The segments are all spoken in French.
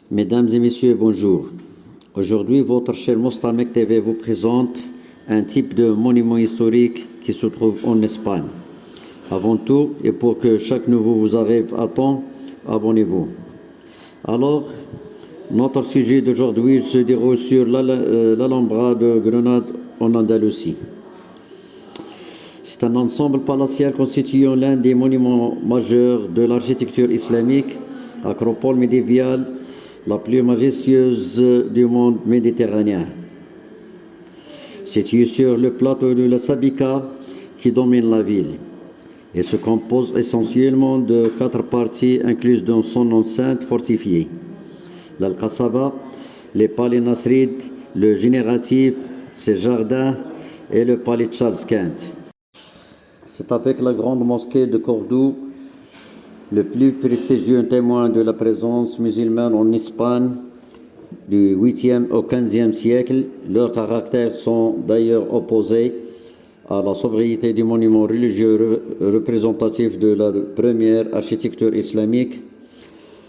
Mesdames et messieurs, bonjour. Aujourd'hui, votre chaîne Mostamec TV vous présente un type de monument historique qui se trouve en Espagne. Avant tout, et pour que chaque nouveau vous arrive à temps, abonnez-vous. Alors, notre sujet d'aujourd'hui se déroule sur l'Alhambra de Grenade en Andalousie. C'est un ensemble palatial constituant l'un des monuments majeurs de l'architecture islamique, acropole médiévale, la plus majestueuse du monde méditerranéen. Situé sur le plateau de la Sabika qui domine la ville. Il se compose essentiellement de 4 parties incluses dans son enceinte fortifiée. L'Al-Qasaba, les palais Nasrid, le génératif, ses jardins et le palais Charles Quint. C'est avec la grande mosquée de Cordoue, le plus prestigieux témoin de la présence musulmane en Espagne du 8e au 15e siècle. Leurs caractères sont d'ailleurs opposés à la sobriété du monument religieux représentatif de la première architecture islamique.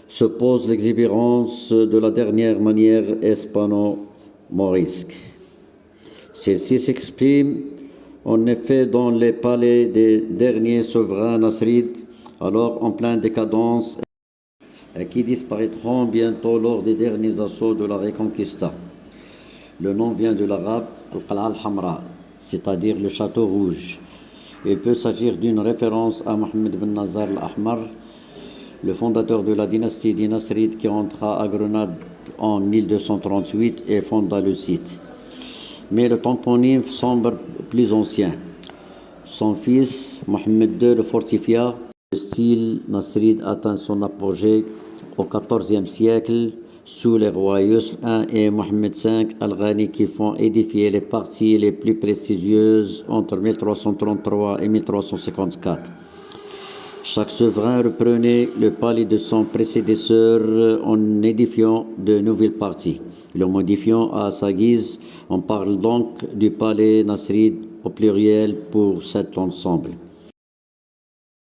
Se pose l'exubérance de la dernière manière hispano-morisque. Celle-ci s'exprime en effet dans les palais des derniers souverains nasrides, alors en pleine décadence, et qui disparaîtront bientôt lors des derniers assauts de la Reconquista. Le nom vient de l'arabe Al-Qala al-Hamra, c'est-à-dire le château rouge. Il peut s'agir d'une référence à Mohammed ibn Nazar al-Ahmar, le fondateur de la dynastie des Nasrides qui entra à Grenade en 1238 et fonda le site. Mais le toponyme semble plus ancien. Son fils, Mohammed II, le fortifia. Le style nasride atteint son apogée au XIVe siècle sous les rois Yusuf I et Mohammed V al-Ghani qui font édifier les parties les plus prestigieuses entre 1333 et 1354. Chaque souverain reprenait le palais de son prédécesseur en édifiant de nouvelles parties, le modifiant à sa guise. On parle donc du palais nasride au pluriel pour cet ensemble.